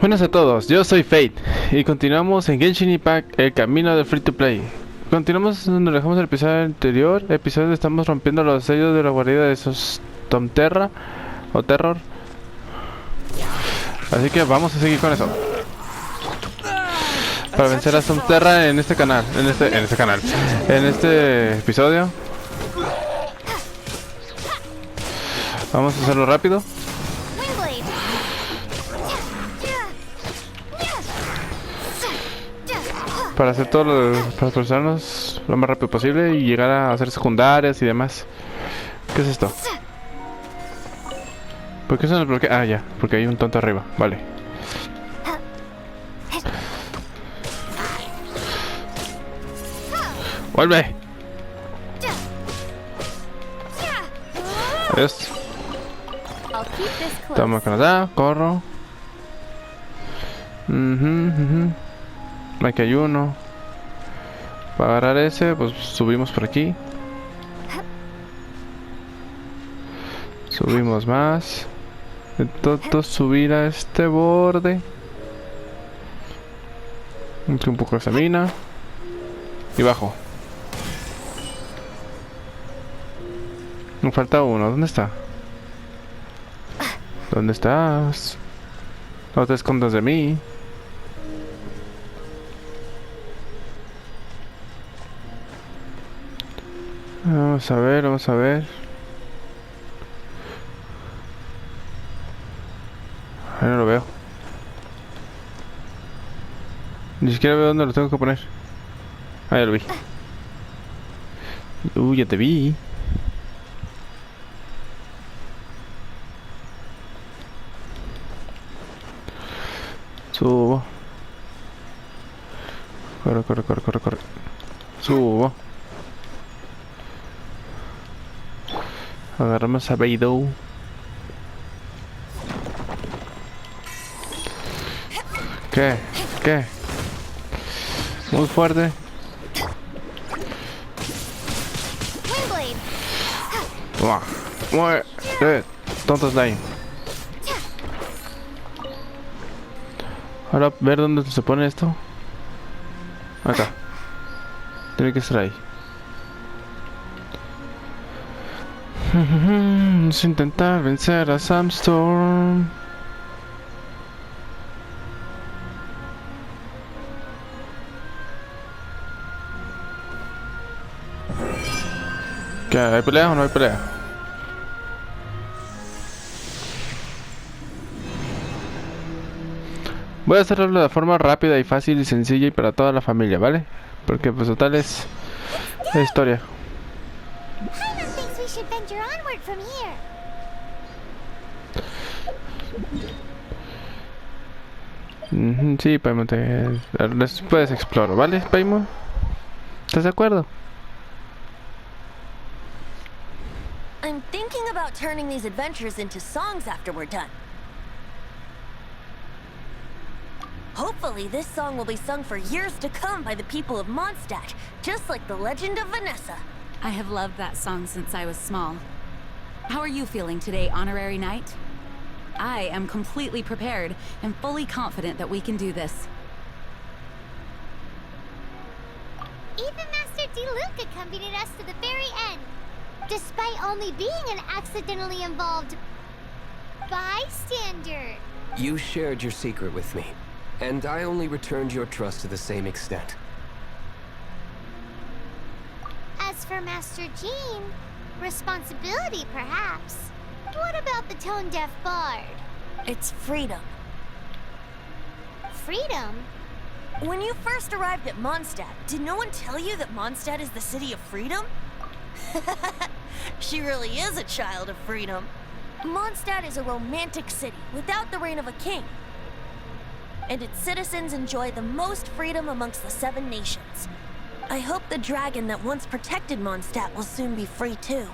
Buenas a todos, yo soy Fate y continuamos en Genshin Impact, el camino del free to play. Continuamos donde dejamos el episodio anterior, episodio donde estamos rompiendo los sellos de la guarida de esos Tomterra o Terror. Así que vamos a seguir con eso. Para vencer a Tomterra en este canal, en este episodio. Vamos a hacerlo rápido. Para hacer todo para procesarnos lo más rápido posible y llegar a hacer secundarias y demás. ¿Qué es esto? ¿Por qué se nos bloquea? Ah, ya, porque hay un tonto arriba, vale. ¡Vuelve! Adiós. Toma Canadá, corro. Aquí hay uno. Para agarrar ese, pues subimos por aquí. Subimos más. Intento subir a este borde. Un poco de mina. Y bajo. Me falta uno. ¿Dónde está? ¿Dónde estás? No te escondas de mí. Vamos a ver, vamos a ver. Ahí no lo veo. Ni siquiera veo dónde lo tengo que poner. Ah, ya lo vi. Ya te vi. Subo. Corre, corre, corre, corre, corre. Subo. Agarramos a Beidou. ¿Qué? ¿Qué? Muy fuerte. Muere. Tontos de ahí. Ahora ver dónde se pone esto. Acá. Tiene que estar ahí. Vamos a intentar vencer a Sandstorm. ¿Qué? ¿Hay pelea o no hay pelea? Voy a hacerlo de forma rápida y fácil y sencilla y para toda la familia, ¿vale? Porque pues total es la historia. Sí, Paimon, puedes explorar, ¿vale, Paimon? ¿Estás de acuerdo? I'm thinking about turning these adventures into songs after we're done. Hopefully, this song will be sung for years to come by the people of Mondstadt, just like the legend of Vanessa. I have loved that song since I was small. How are you feeling today, Honorary Knight? I am completely prepared and fully confident that we can do this. Even Master D-Luke accompanied us to the very end, despite only being an accidentally involved bystander. You shared your secret with me, and I only returned your trust to the same extent. As for Master Jean, responsibility perhaps. What about the tone-deaf bard? It's freedom. Freedom? When you first arrived at Mondstadt, did no one tell you that Mondstadt is the city of freedom? She really is a child of freedom. Mondstadt is a romantic city without the reign of a king. And its citizens enjoy the most freedom amongst the 7 nations. I hope the dragon that once protected Mondstadt will soon be free too.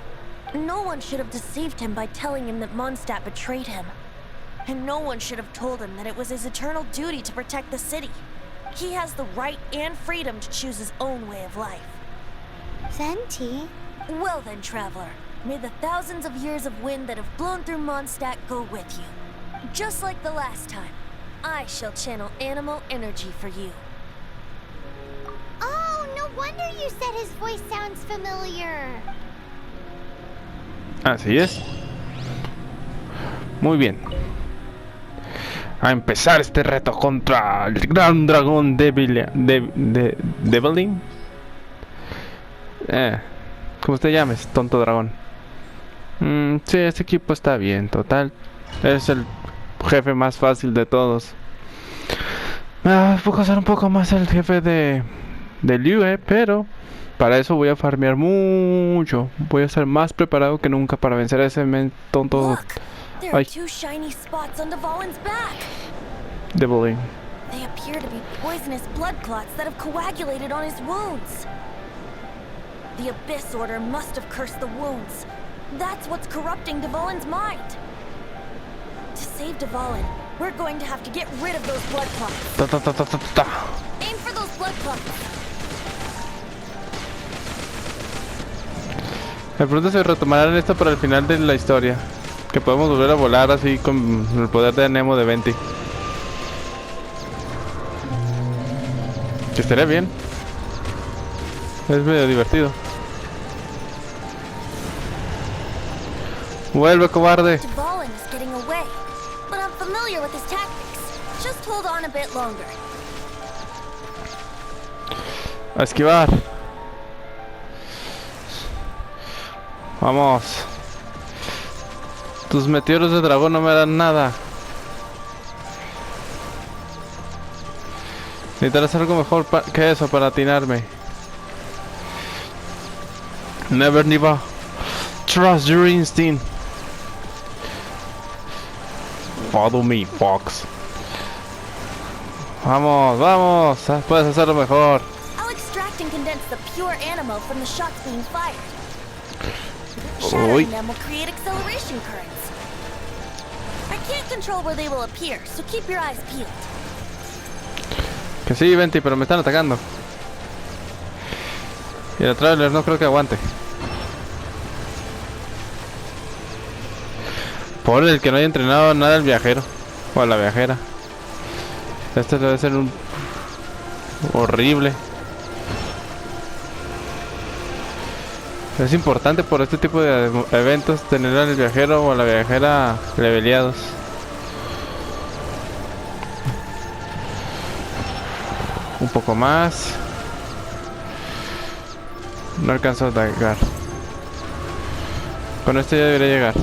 No one should have deceived him by telling him that Mondstadt betrayed him. And no one should have told him that it was his eternal duty to protect the city. He has the right and freedom to choose his own way of life. Venti? Well then, traveler, may the thousands of years of wind that have blown through Mondstadt go with you. Just like the last time. I shall channel animal energy for you. Oh, no wonder you said his voice sounds familiar. Así es. Muy bien. A empezar este reto contra el gran dragón Devilin. Como usted llames, tonto dragón. Sí, este equipo está bien, total. Es el jefe más fácil de todos. Puedo ser un poco más el jefe de Liu, pero para eso voy a farmear mucho. Voy a estar más preparado que nunca para vencer a ese tonto. Look, there are Ay, two shiny spots on Dvalin's back. Devilin. They appear to be poisonous blood clots that have coagulated on his wounds. The Abyss Order must have cursed the wounds. That's what's corrupting Dvalin's mind. To save Dvalin, we're going to have to get rid of those blood clots. Ta, ta, ta, ta, ta, ta. Aim for those blood clots. De pronto se retomarán esto para el final de la historia. Que podemos volver a volar así con el poder de Nemo de 20. Que estaría bien. Es medio divertido. Vuelve, cobarde. Dvalin is getting away, but I'm familiar with his tactics. Just hold on a bit longer. A esquivar. Vamos. Tus meteoros de dragón no me dan nada. Necesitarás algo mejor que eso para atinarme. Never give up. Trust your instinct. Follow me, Fox. Vamos, vamos. Puedes hacerlo mejor. I'll extract and condense the pure animo from the shots being fired. Uy. Shattering them will create acceleration currents. I can't control where they will appear, so keep your eyes peeled. Que sí, Venti, pero me están atacando. Y el trailer no creo que aguante. Por el que no haya entrenado nada el viajero. O la viajera. Este debe ser un... horrible. Es importante por este tipo de eventos tener al viajero o la viajera leveleados. Un poco más. No alcanzo a llegar. Con esto ya debería llegar.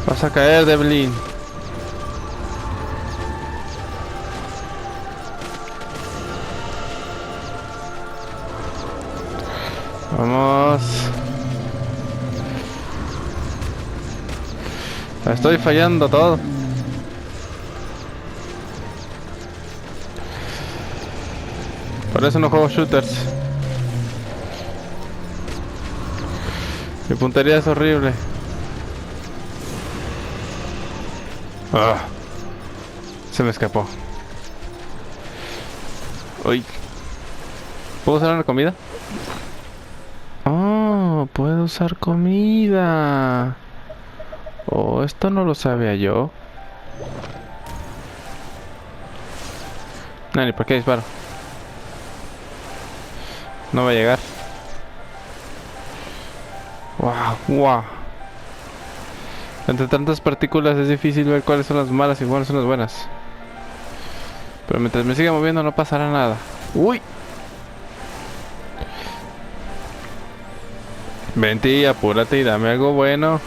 Vas a caer, Devlin. Vamos. Estoy fallando todo. Por eso no juego shooters. Mi puntería es horrible. Se me escapó. Uy. ¿Puedo usar la comida? Oh, puedo usar comida. Oh, esto no lo sabía yo. No, ni por qué disparo. No va a llegar. Wow, wow. Entre tantas partículas es difícil ver cuáles son las malas y cuáles son las buenas. Pero mientras me siga moviendo no pasará nada. ¡Uy! Vente, apúrate y dame algo bueno.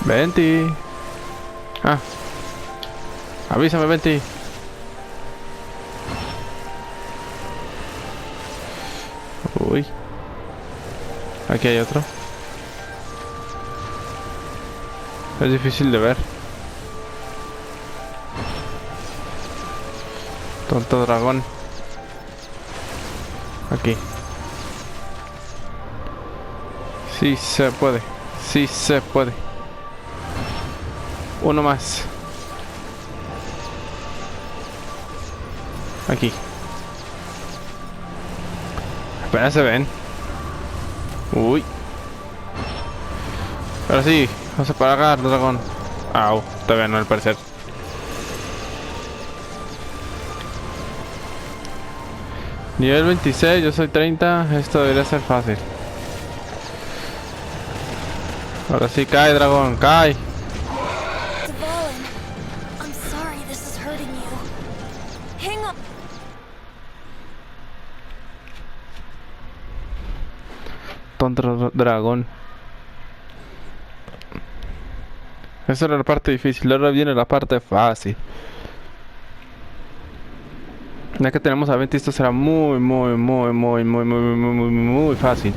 Vente. Ah. Avísame, Vente. Uy. Aquí hay otro. Es difícil de ver. Tonto dragón. Aquí. Sí se puede. Sí se puede. Uno más. Aquí. Apenas se ven. Uy. Ahora sí, vamos a parar, dragón. Au, todavía no al parecer. Nivel 26, yo soy 30. Esto debería ser fácil. Ahora sí, cae, dragón, cae. Dvalin, I'm sorry this is hurting you. Hang on. Tonto dragón. Esa era la parte difícil, ahora viene la parte fácil. Ya que tenemos a 20, esto será muy fácil.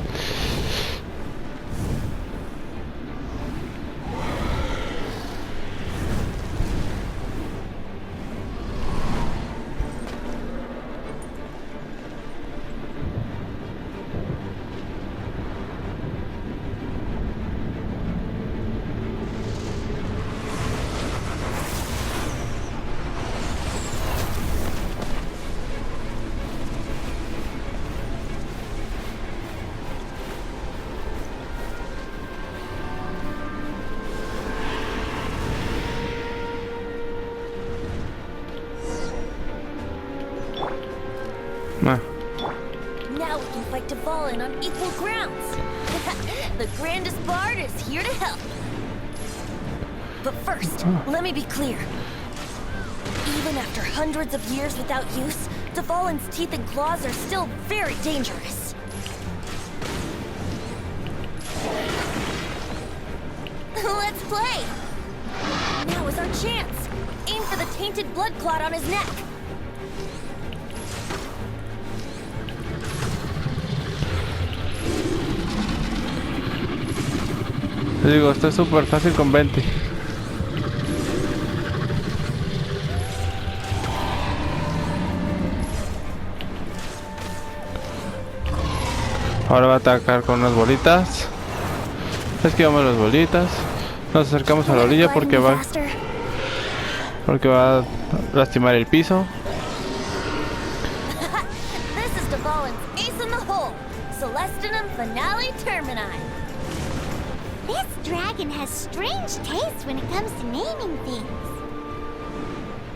Ah. Now we can fight Dvalin on equal grounds. The grandest bard is here to help. But first, let me be clear. Even after hundreds of years without use, Dvalin's teeth and claws are still very dangerous. Let's play! Now is our chance. Aim for the tainted blood clot on his neck. Te digo, esto es súper fácil con 20. Ahora va a atacar con unas bolitas. Esquivamos las bolitas. Nos acercamos a la orilla porque va a lastimar el piso. This is Dvalin's ace in the hole. Celestinum Finale Termini. This dragon has strange taste when it comes to naming things.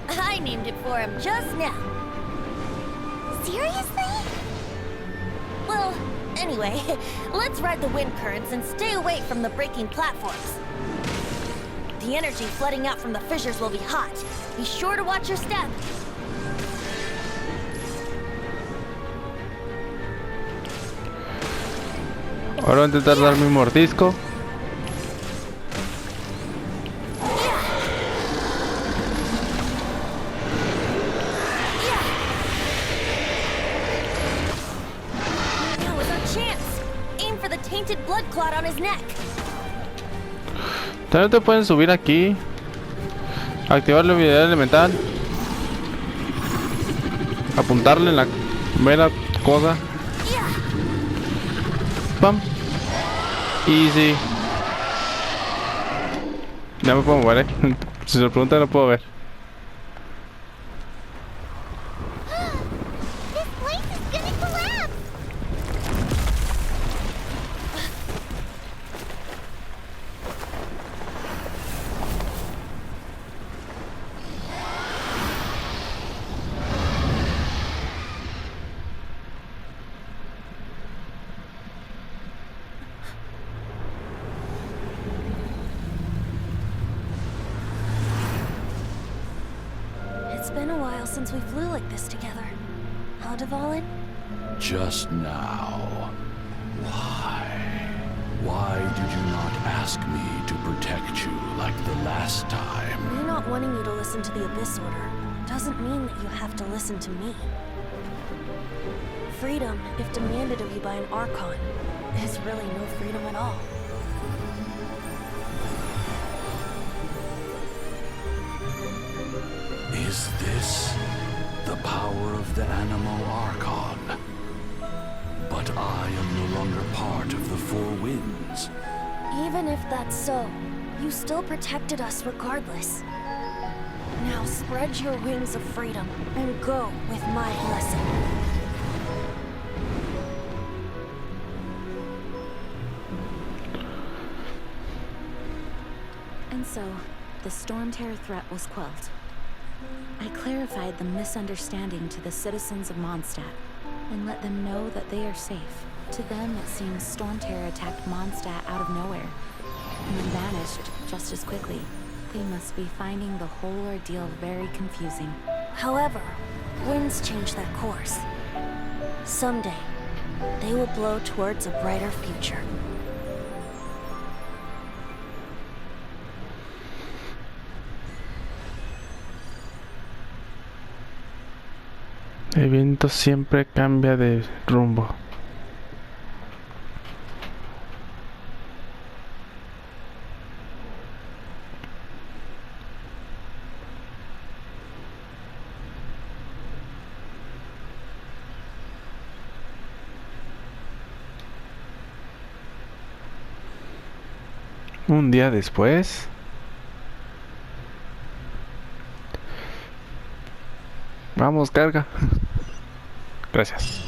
I named it for him just now. Seriously? Well, anyway, let's ride the wind currents and stay away from the breaking platforms. The energy flooding out from the fissures will be hot. Be sure to watch your step. Ahora voy a intentar darme un mordisco. Now is our chance. Aim for the tainted blood clot on his neck. También te pueden subir aquí. Activar la habilidad elemental. Apuntarle en la mera cosa. Pam. Easy. Ya me puedo mover, Si se lo pregunta no puedo ver. This place is gonna collapse! It's been a while since we flew like this together. Huh, Dvalin? Just now. Why? Why did you not ask me to protect you like the last time? Me not wanting you to listen to the Abyss Order doesn't mean that you have to listen to me. Freedom, if demanded of you by an Archon, is really no freedom at all. Is this the power of the Animo Archon? But I am no longer part of the Four Winds. Even if that's so, you still protected us regardless. Now spread your wings of freedom and go with my blessing. And so, the Storm Terror threat was quelled. I clarified the misunderstanding to the citizens of Mondstadt and let them know that they are safe. To them, it seems Storm Terror attacked Mondstadt out of nowhere and then vanished just as quickly. They must be finding the whole ordeal very confusing. However, winds change their course. Someday, they will blow towards a brighter future. El viento siempre cambia de rumbo. Un día después. Vamos, carga. Gracias.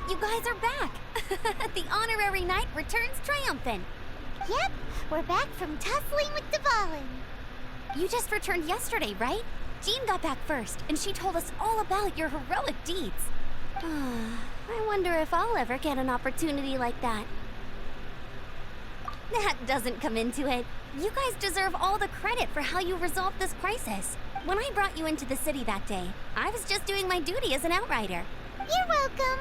You guys are back! The honorary knight returns triumphant. Yep, we're back from tussling with Dvalin. You just returned yesterday, right? Jean got back first, and she told us all about your heroic deeds. I wonder if I'll ever get an opportunity like that. That doesn't come into it. You guys deserve all the credit for how you resolved this crisis. When I brought you into the city that day, I was just doing my duty as an outrider. You're welcome.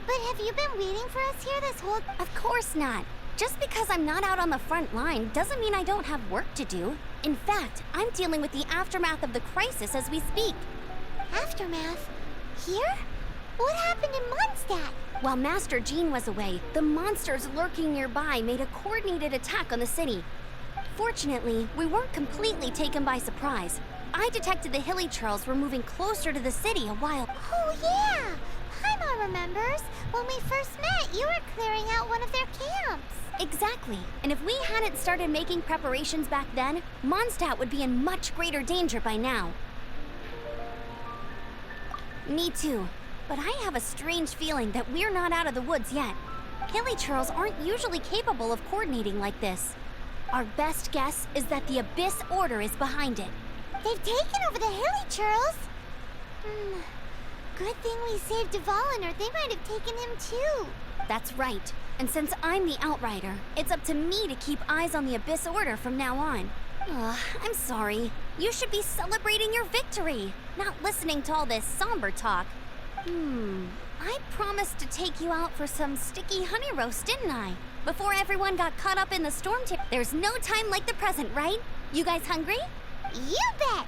But have you been waiting for us here this whole... Of course not. Just because I'm not out on the front line doesn't mean I don't have work to do. In fact, I'm dealing with the aftermath of the crisis as we speak. Aftermath? Here? What happened in Mondstadt? While Master Jean was away, the monsters lurking nearby made a coordinated attack on the city. Fortunately, we weren't completely taken by surprise. I detected the Hilly Churls were moving closer to the city a while. Oh yeah! Paimon remembers. When we first met, you were clearing out one of their camps. Exactly. And if we hadn't started making preparations back then, Mondstadt would be in much greater danger by now. Me too. But I have a strange feeling that we're not out of the woods yet. Hilly Churls aren't usually capable of coordinating like this. Our best guess is that the Abyss Order is behind it. They've taken over the Hilly Churls? Good thing we saved Dvalin, or they might have taken him too. That's right. And since I'm the Outrider, it's up to me to keep eyes on the Abyss Order from now on. I'm sorry. You should be celebrating your victory, not listening to all this somber talk. I promised to take you out for some sticky honey roast, didn't I? Before everyone got caught up in the storm There's no time like the present, right? You guys hungry? You bet!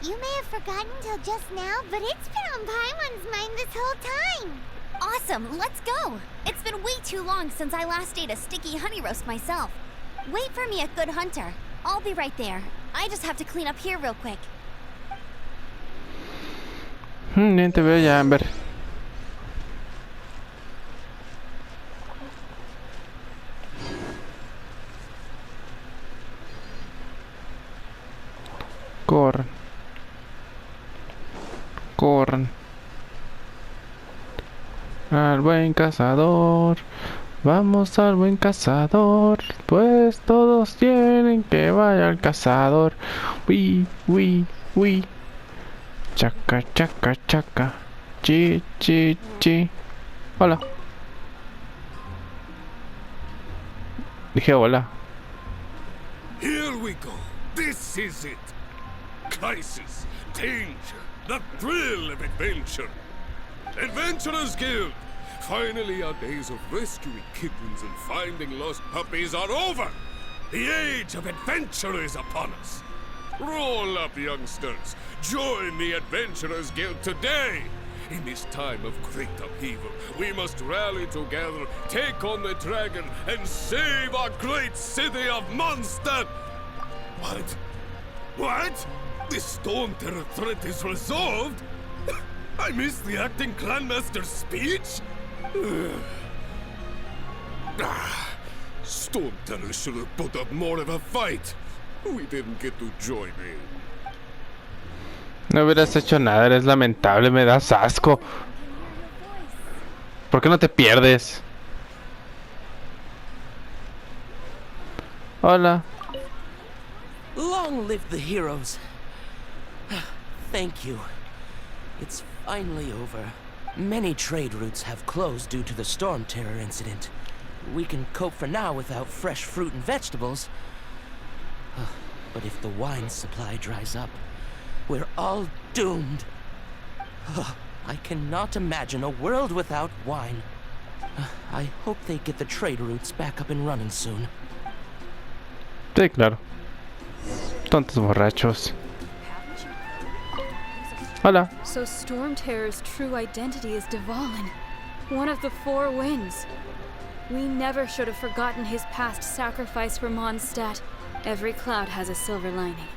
You may have forgotten till just now, but it's been on Paimon's mind this whole time. Awesome, let's go! It's been way too long since I last ate a sticky honey roast myself. Wait for me at Good Hunter. I'll be right there. I just have to clean up here real quick. Bien te veo ya, Amber. Corran. Corran. Al buen cazador. Vamos al buen cazador. Pues todos quieren que vaya al cazador. Uy, uy, uy. Chaca, chaca, chaca. Chi, chi, chi. Hola. Dije hola. Here we go. This is it. Crisis, danger, the thrill of adventure. Adventurers Guild. Finally, our days of rescuing kittens and finding lost puppies are over. The age of adventure is upon us. Roll up, youngsters. Join the Adventurers Guild today. In this time of great upheaval, we must rally together, take on the dragon, and save our great city of Mondstadt. What? What? The Storm Terror threat is resolved? I missed the acting clanmaster's speech? Storm Terror should have put up more of a fight. We didn't get to join in. No hubieras hecho nada, eres lamentable, me das asco. ¿Por qué no te pierdes? Hola. Long live the heroes. Thank you. It's finally over. Many trade routes have closed due to the storm terror incident. We can cope for now without fresh fruit and vegetables. But if the wine supply dries up, we're all doomed. I cannot imagine a world without wine. I hope they get the trade routes back up and running soon. Sí, claro. Tontos borrachos. Hola. So Storm Terror's true identity is Dvalin, one of the four winds. We never should have forgotten his past sacrifice for Mondstadt. Every cloud has a silver lining.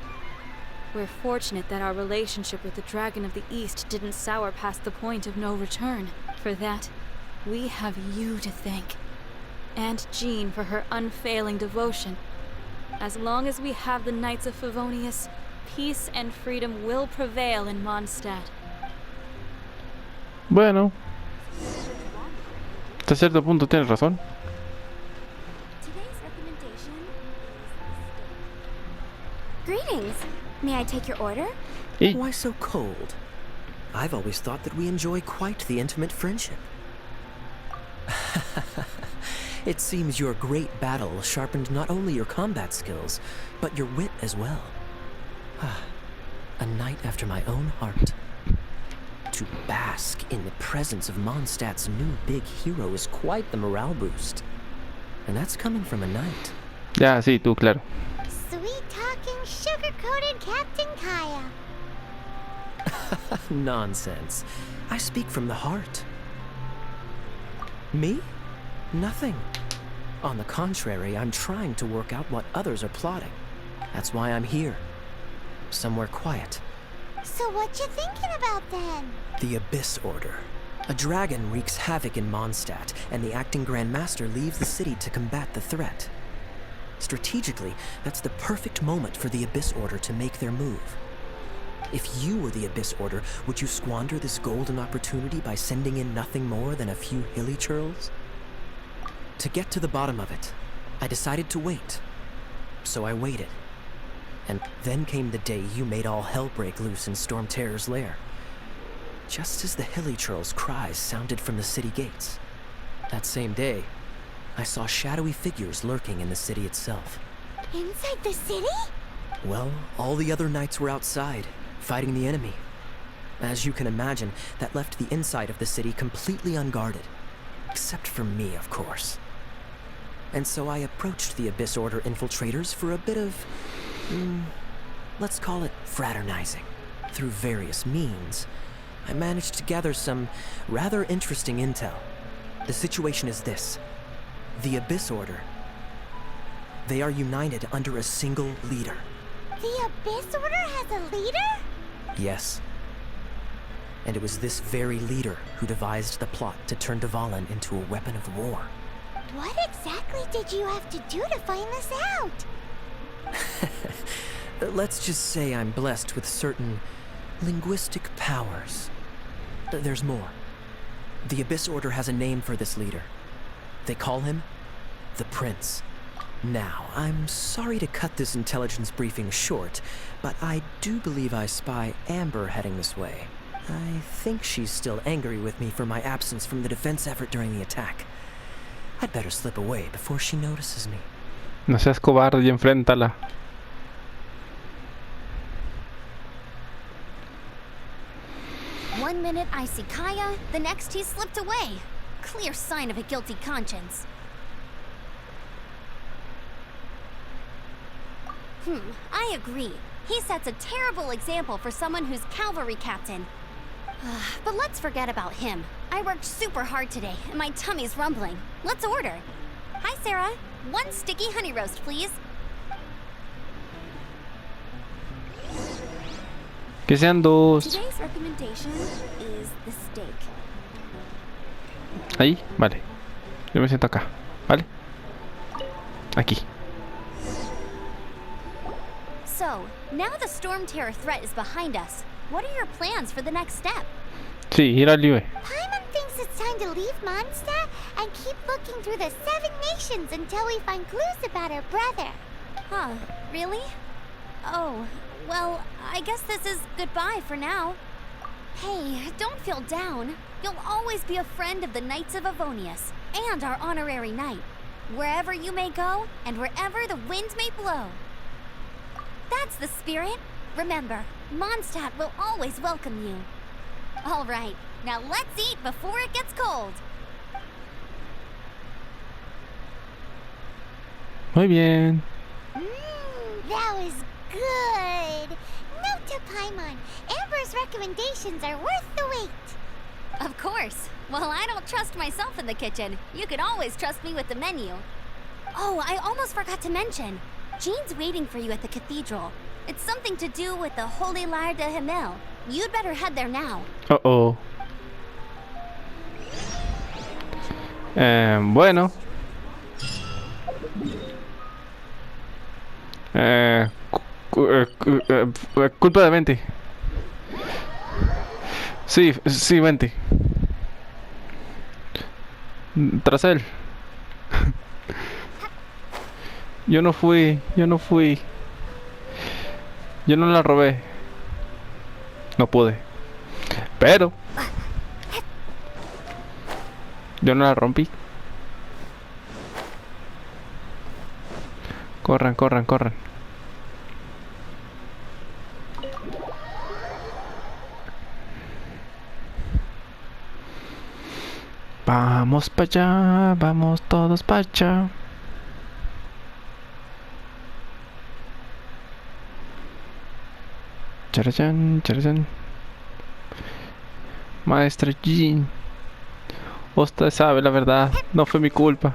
We're fortunate that our relationship with the Dragon of the East didn't sour past the point of no return. For that, we have you to thank. And Jean for her unfailing devotion. As long as we have the Knights of Favonius, peace and freedom will prevail in Mondstadt. Bueno. Hasta cierto punto tienes razón. Today's recommendation is Greetings. May I take your order? Y Why so cold? I've always thought that we enjoy quite the intimate friendship. It seems your great battle sharpened not only your combat skills, but your wit as well. A knight after my own heart. To bask in the presence of Mondstadt's new big hero is quite the morale boost. And that's coming from a knight. ya, sí, tú, claro. Sweet-talking, sugar-coated Captain Kaya. Nonsense. I speak from the heart. Me? Nothing. On the contrary, I'm trying to work out what others are plotting. That's why I'm here. Somewhere quiet. So what you thinking about then? The Abyss Order. A dragon wreaks havoc in Mondstadt, and the acting Grand Master leaves the city to combat the threat. Strategically, that's the perfect moment for the Abyss Order to make their move. If you were the Abyss Order, would you squander this golden opportunity by sending in nothing more than a few hilly churls? To get to the bottom of it, I decided to wait. So I waited. And then came the day you made all hell break loose in Storm Terror's lair. Just as the hilly churls' cries sounded from the city gates. That same day, I saw shadowy figures lurking in the city itself. Inside the city? Well, all the other knights were outside, fighting the enemy. As you can imagine, that left the inside of the city completely unguarded. Except for me, of course. And so I approached the Abyss Order infiltrators for a bit of... let's call it fraternizing. Through various means, I managed to gather some rather interesting intel. The situation is this. The Abyss Order. They are united under a single leader. The Abyss Order has a leader? Yes. And it was this very leader who devised the plot to turn Dvalin into a weapon of war. What exactly did you have to do to find this out? Let's just say I'm blessed with certain linguistic powers. There's more. The Abyss Order has a name for this leader. They call him the Prince. Now, I'm sorry to cut this intelligence briefing short, but I do believe I spy Amber heading this way. I think she's still angry with me for my absence from the defense effort during the attack. I'd better slip away before she notices me. No seas cobarde y enfréntala. One minute I see Kaya, the next he slipped away. Clear sign of a guilty conscience. I agree. He sets a terrible example for someone who's cavalry captain. But let's forget about him. I worked super hard today, and my tummy's rumbling. Let's order. Hi, Sarah. One sticky honey roast, please. Que sean dos. Today's recommendation is the steak. Ahí, vale. Yo me siento acá, ¿vale? Aquí. So, now the storm terror threat is behind us. What are your plans for the next step? Sí, ir al Libre. Paimon thinks it's time going to leave Mondstadt and keep looking through the 7 nations until we find clues about our brother. Huh, really? Oh, well, I guess this is goodbye for now. Hey, don't feel down. You'll always be a friend of the Knights of Avonius, and our honorary knight. Wherever you may go, and wherever the wind may blow. That's the spirit. Remember, Mondstadt will always welcome you. All right, now let's eat before it gets cold. Muy bien. That was good. Note to Paimon, Amber's recommendations are worth the wait. Of course. Well, I don't trust myself in the kitchen. You can always trust me with the menu. Oh, I almost forgot to mention. Jean's waiting for you at the cathedral. It's something to do with the Holy Lyre de Himmel. You'd better head there now. Uh-oh. Bueno. Culpa de Venti. Sí, sí, Venti. Tras él. Yo no fui. Yo no la robé. No pude. Pero yo no la rompí. Corran. Vamos para allá, vamos todos para allá. Charachan. Maestra Jean, usted sabe la verdad, no fue mi culpa.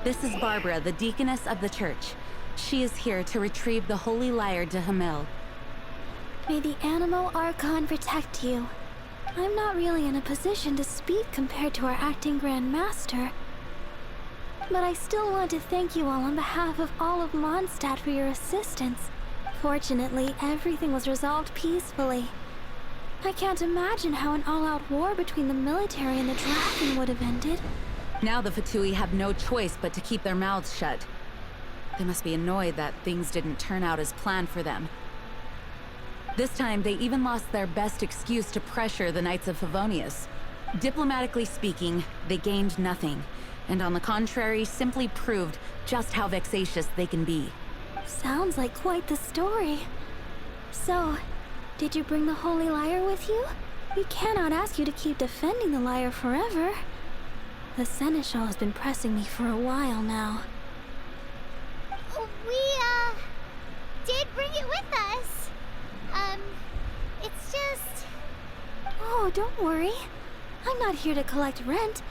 This is Barbara, the deaconess of the church. She is here to retrieve the Holy Lyre de Himmel. May the Animo Archon protect you. I'm not really in a position to speak compared to our acting Grand Master. But I still want to thank you all on behalf of all of Mondstadt for your assistance. Fortunately, everything was resolved peacefully. I can't imagine how an all-out war between the military and the dragon would have ended. Now the Fatui have no choice but to keep their mouths shut. They must be annoyed that things didn't turn out as planned for them. This time, they even lost their best excuse to pressure the Knights of Favonius. Diplomatically speaking, they gained nothing, and on the contrary, simply proved just how vexatious they can be. Sounds like quite the story. So, did you bring the Holy Lyre with you? We cannot ask you to keep defending the lyre forever. The Seneschal has been pressing me for a while now. We, did bring it with us. It's just... Oh, don't worry. I'm not here to collect rent.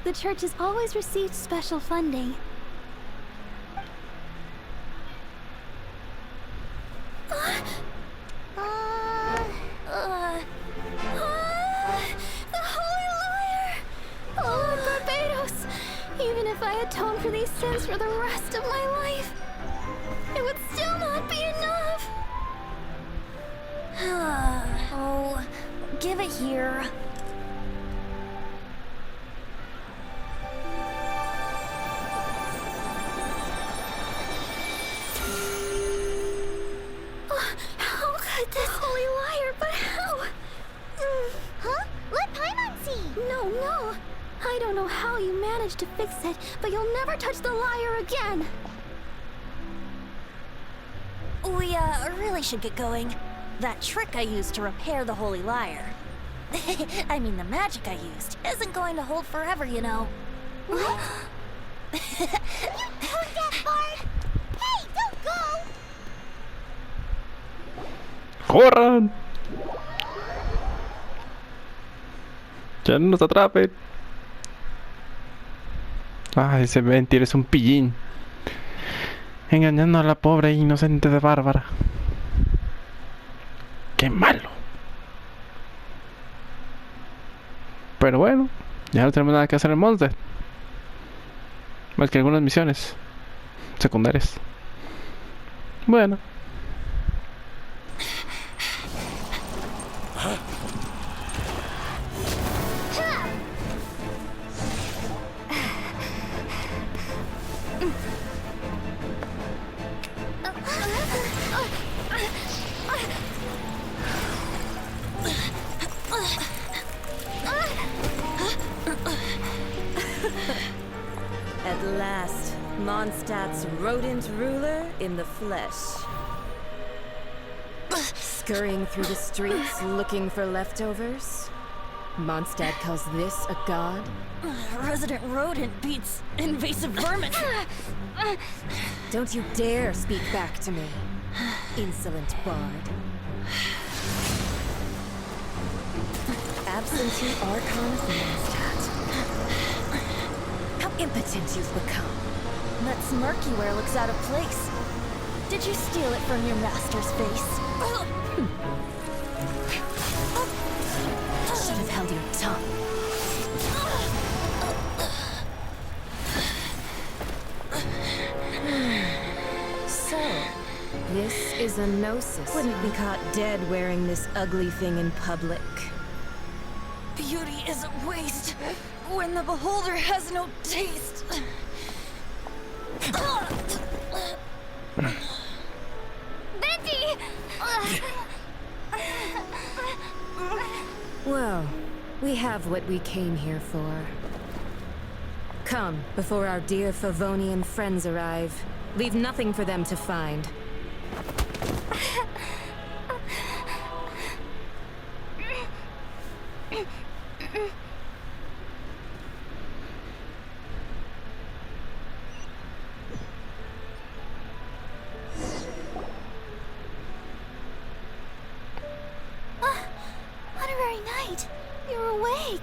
The church has always received special funding. The Holy Lyre! Oh, Barbados! Even if I atone for these sins for the rest of my life, it would still not be enough. Oh, give it here. How could this Holy Lyre, but how? Huh? Let Paimon see! No. I don't know how you managed to fix it, but you'll never touch the lyre again. We, really should get going. That trick I used to repair the Holy Lyre. I mean, the magic I used isn't going to hold forever, you know. What? You tone deaf, Bard! Hey, don't go! ¡Corran! ¡Ya no nos atrapen! Ay, ese Venti, eres un pillín. Engañando a la pobre e inocente de Bárbara. ¡Qué malo! Pero bueno, ya no tenemos nada que hacer en Monster. Más que algunas misiones secundarias. Bueno. At last, Mondstadt's rodent ruler in the flesh. Scurrying through the streets looking for leftovers? Mondstadt calls this a god? Resident rodent beats invasive vermin. Don't you dare speak back to me, insolent bard. Absentee Archon of Mondstadt. How impotent you've become. That smirk you wear looks out of place. Did you steal it from your master's face? Should have held your tongue. So, this is a gnosis. Wouldn't be caught dead wearing this ugly thing in public. Beauty is a waste when the beholder has no taste. Betty! Well, we have what we came here for. Come, before our dear Favonian friends arrive. Leave nothing for them to find. Honorary Knight, you're awake.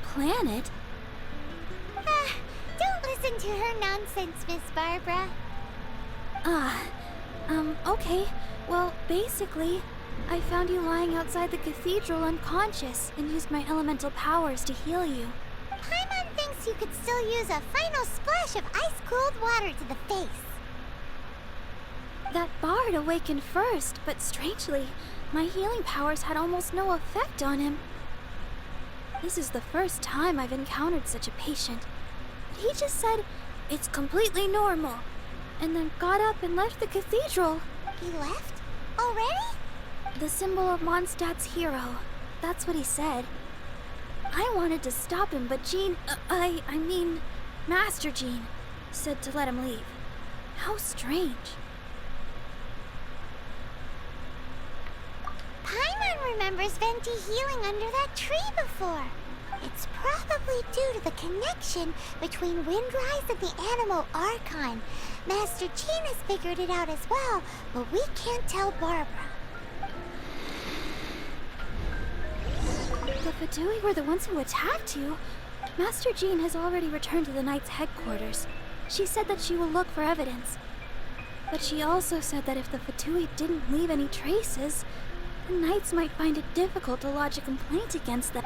Planet? Don't listen to her nonsense, Miss Barbara. Okay. Well, basically, I found you lying outside the cathedral unconscious and used my elemental powers to heal you. Paimon thinks you could still use a final splash of ice-cold water to the face. That bard awakened first, but strangely, my healing powers had almost no effect on him. This is the first time I've encountered such a patient. He just said, it's completely normal, and then got up and left the cathedral. He left? Already? The symbol of Mondstadt's hero. That's what he said. I wanted to stop him, but Master Jean, said to let him leave. How strange. Paimon remembers Venti healing under that tree before. It's probably due to the connection between Windrise and the Animal Archon. Master Jean has figured it out as well, but we can't tell Barbara. The Fatui were the ones who attacked you. Master Jean has already returned to the Knight's headquarters. She said that she will look for evidence. But she also said that if the Fatui didn't leave any traces, the Knights might find it difficult to lodge a complaint against them.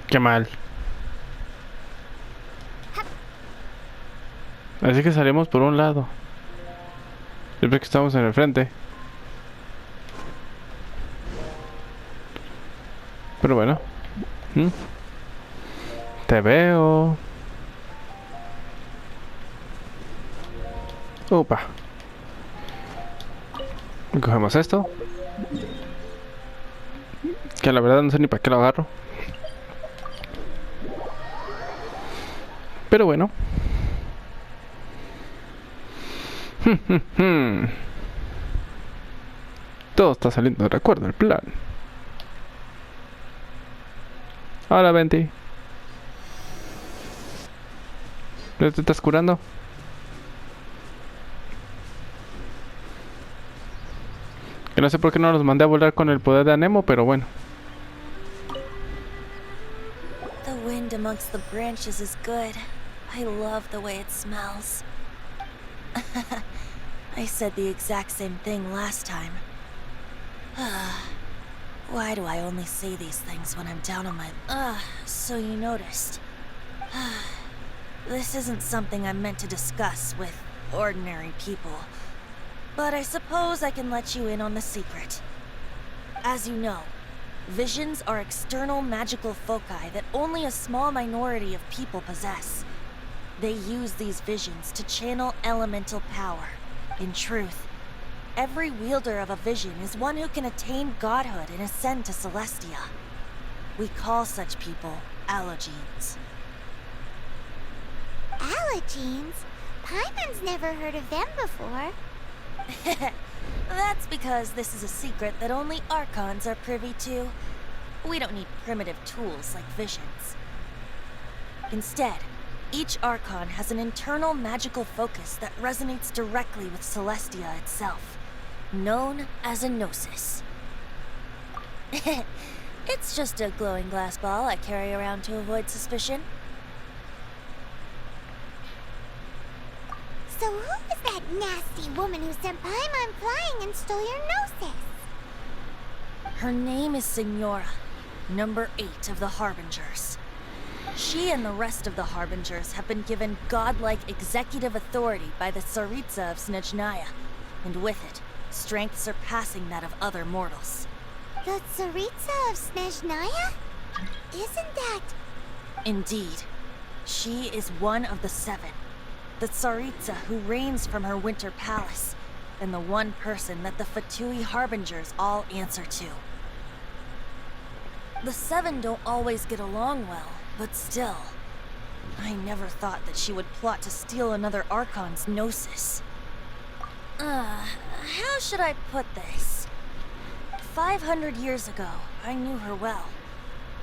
Qué mal. Así que salimos por un lado. Siempre que estamos en el frente. Pero bueno. Te veo. Opa. Cogemos esto. Que la verdad no sé ni para qué lo agarro. Pero bueno. Todo está saliendo de acuerdo al plan. Hola, Venti. ¿Ya te estás curando? Que no sé por qué no los mandé a volar con el poder de Anemo, pero bueno. The wind amongst the branches is good. I love the way it smells. I said the exact same thing last time. Why do I only say these things when I'm down on my... so you noticed. This isn't something I'm meant to discuss with ordinary people. But I suppose I can let you in on the secret. As you know, visions are external magical foci that only a small minority of people possess. They use these visions to channel elemental power. In truth, every wielder of a vision is one who can attain godhood and ascend to Celestia. We call such people Allogenes. Allogenes? Paimon's never heard of them before. That's because this is a secret that only Archons are privy to. We don't need primitive tools like visions. Instead, each Archon has an internal magical focus that resonates directly with Celestia itself, known as a gnosis. It's just a glowing glass ball I carry around to avoid suspicion. So who is that nasty woman who sent Paimon flying and stole your gnosis? Her name is Signora, number 8 of the Harbingers. She and the rest of the Harbingers have been given godlike executive authority by the Tsaritsa of Snezhnaya, and with it, strength surpassing that of other mortals. The Tsaritsa of Snezhnaya? Isn't that... Indeed. She is one of the 7. The Tsaritsa who reigns from her winter palace, and the one person that the F2P Harbingers all answer to. The 7 don't always get along well, but still. I never thought that she would plot to steal another Archon's gnosis. How should I put this? 500 years ago, I knew her well,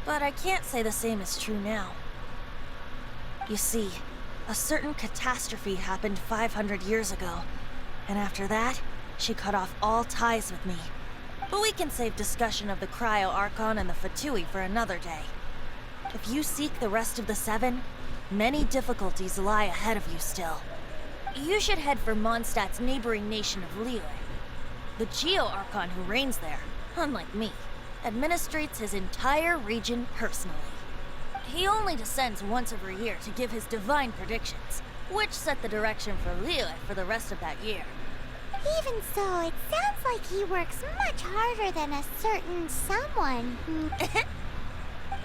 but I can't say the same is true now. You see, a certain catastrophe happened 500 years ago, and after that, she cut off all ties with me. But we can save discussion of the Cryo Archon and the F2P for another day. If you seek the rest of the 7, many difficulties lie ahead of you still. You should head for Mondstadt's neighboring nation of Liyue. The Geo Archon who reigns there, unlike me, administrates his entire region personally. He only descends once every year to give his divine predictions, which set the direction for Liyue for the rest of that year. Even so, it sounds like he works much harder than a certain someone who...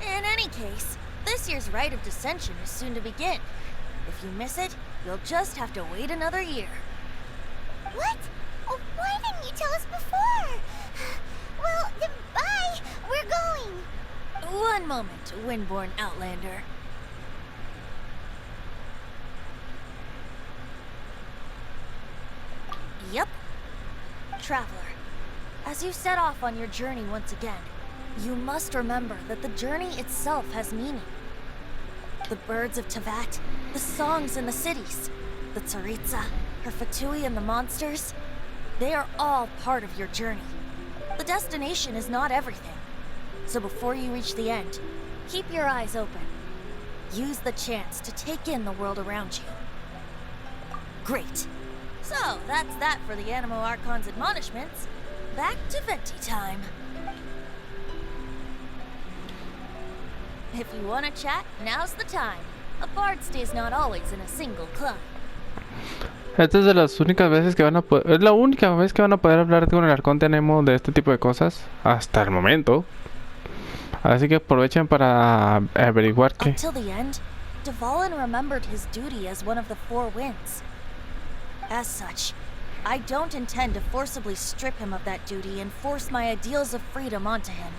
In any case, this year's Rite of Dissension is soon to begin. If you miss it, you'll just have to wait another year. What? Oh, why didn't you tell us before? Well, bye! We're going! One moment, Windborn Outlander. Yep. Traveler, as you set off on your journey once again, you must remember that the journey itself has meaning. The birds of Tevat, the songs in the cities, the Tsaritsa, her F2P and the monsters, they are all part of your journey. The destination is not everything. So before you reach the end, keep your eyes open. Use the chance to take in the world around you. Great. So, that's that for the Animo Archon's admonishments. Back to Venti time. If you want to chat, now's the time. A bard stays not always in a single club. Esta es de las únicas veces que van a poder... Es la única vez que van a poder hablar con el Arconte Nemo de este tipo de cosas. Hasta el momento. Así que aprovechen para averiguar qué. Until the end, Dvalin remembered his duty as one of the 4 winds. As such, I don't intend to forcibly strip him of that duty and force my ideals of freedom onto him.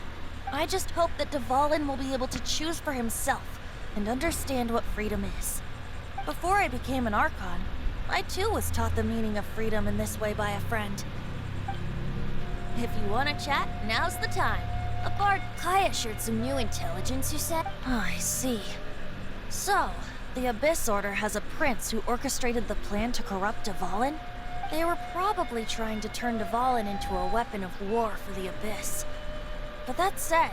I just hope that Dvalin will be able to choose for himself and understand what freedom is. Before I became an Archon, I too was taught the meaning of freedom in this way by a friend. If you want to chat, now's the time. A bard Kaya shared some new intelligence, you said? Oh, I see. So, the Abyss Order has a prince who orchestrated the plan to corrupt Dvalin? They were probably trying to turn Dvalin into a weapon of war for the Abyss. But that said,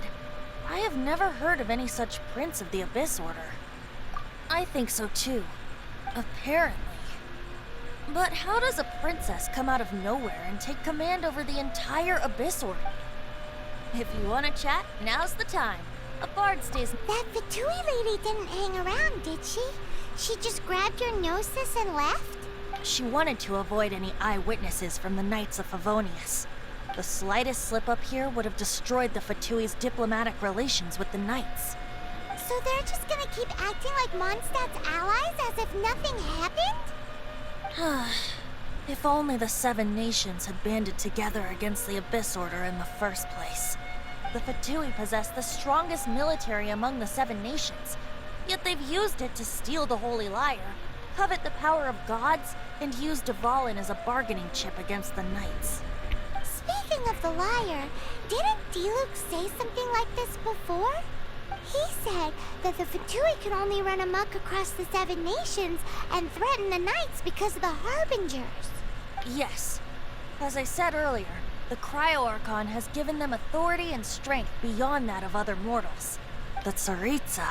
I have never heard of any such prince of the Abyss Order. I think so too. Apparently. But how does a princess come out of nowhere and take command over the entire Abyss Order? If you want to chat, now's the time. A bard stays. That Fatui lady didn't hang around, did she? She just grabbed your gnosis and left? She wanted to avoid any eyewitnesses from the Knights of Favonius. The slightest slip up here would have destroyed the Fatui's diplomatic relations with the Knights. So they're just gonna keep acting like Mondstadt's allies as if nothing happened? If only the 7 nations had banded together against the Abyss Order in the first place. The Fatui possess the strongest military among the 7 nations, yet they've used it to steal the Holy Lyre, covet the power of gods, and use Dvalin as a bargaining chip against the Knights. Speaking of the Lyre, didn't Diluc say something like this before? He said that the Fatui can only run amok across the 7 nations and threaten the Knights because of the Harbingers. Yes. As I said earlier, the Cryo-Archon has given them authority and strength beyond that of other mortals. The Tsaritsa.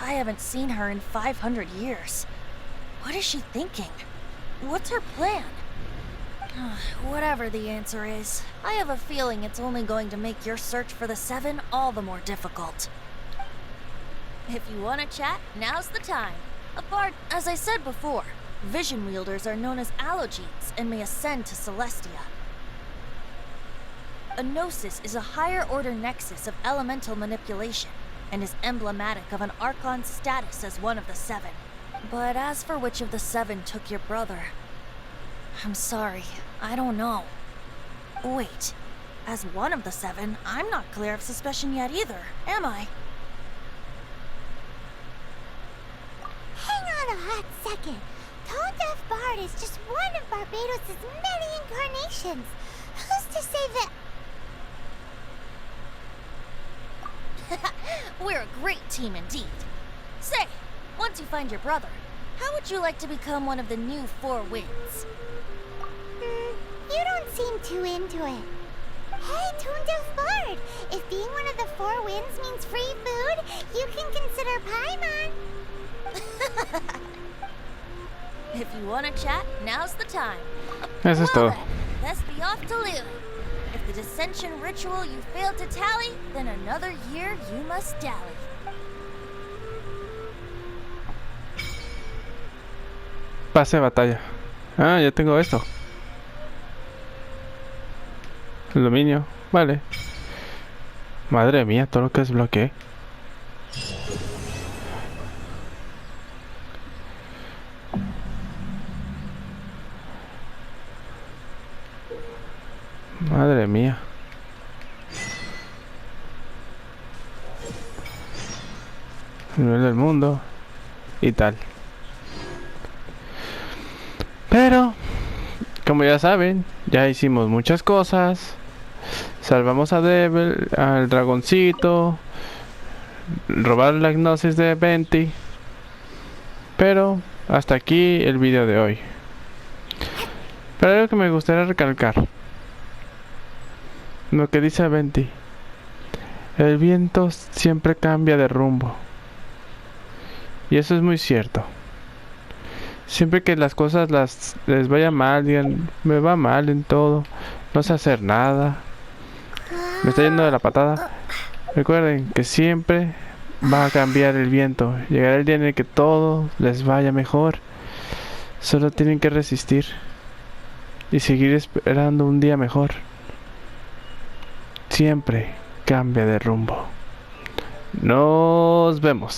I haven't seen her in 500 years. What is she thinking? What's her plan? Whatever the answer is, I have a feeling it's only going to make your search for the 7 all the more difficult. If you want to chat, now's the time. As I said before, vision wielders are known as allogenes and may ascend to Celestia. A gnosis is a higher order nexus of elemental manipulation and is emblematic of an Archon's status as one of the 7. But as for which of the 7 took your brother, I'm sorry, I don't know. Wait, as one of the 7, I'm not clear of suspicion yet either, am I? Hang on a hot second. Tone Deaf Bard is just one of Barbados' many incarnations. Who's to say that... We're a great team indeed. Say, once you find your brother, how would you like to become one of the new 4 winds? You don't seem too into it. Hey, Tone Deaf Bard, if being one of the 4 winds means free food, you can consider Paimon. If you want to chat, now's the time. Eso es todo. Then, let's be off to Lily. If the dissension ritual you failed to tally, then another year you must dally. Pase de batalla. Ah, ya tengo esto. El dominio. Vale. Madre mía, todo lo que desbloqueé. Madre mía. Nivel del mundo. Y tal. Pero, como ya saben, ya hicimos muchas cosas. Salvamos a Devil, al dragoncito. Robar la gnosis de Venti. Pero, hasta aquí el video de hoy. Pero algo que me gustaría recalcar. Lo que dice Venti. El viento siempre cambia de rumbo. Y eso es muy cierto. Siempre que las cosas les vaya mal, digan, me va mal en todo, no sé hacer nada, me está yendo de la patada. Recuerden que siempre va a cambiar el viento. Llegará el día en el que todo les vaya mejor. Solo tienen que resistir y seguir esperando un día mejor. Siempre cambia de rumbo. Nos vemos.